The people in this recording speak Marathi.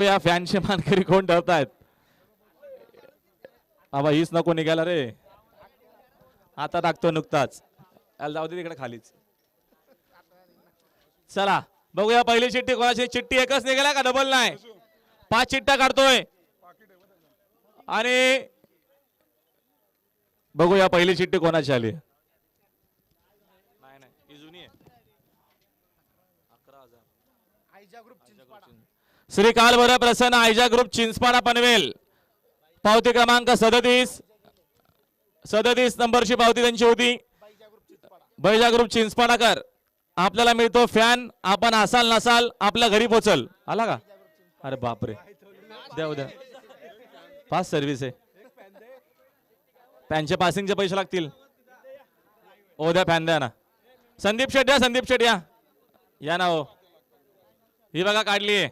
या फॅनचे मानकरी कोण ठरतायत? आबा हीच नको निघाला रे, आता टाकतो नुकताच. जाऊ दे तिकडे खालीच. चला बघूया पहिली चिठ्ठी कोणाची. चिठ्ठी एकच निघाला का डबल नाही? 5 चिठ्ठ्या काढतोय आणि बघूया पहिली चिठ्ठी कोणाची आली. श्री कालभैरव प्रसन्न आयजा ग्रुप चिंचपाडा पनवेल, पावती क्रमांक 37 नंबरची पावती त्यांची होती. बैजा ग्रुप चिंचपाडाकर आपल्याला मिळतो फॅन. आपण असाल नसाल आपल्या घरी पोचल. आला का? अरे बापरे, द्या उद्या फास्ट सर्व्हिस आहे. फॅनचे पासिंगचे पैसे लागतील. उद्या फॅन द्या ना. संदीप शेट या, संदीप शेट या ना. हो ही बघा काढली आहे.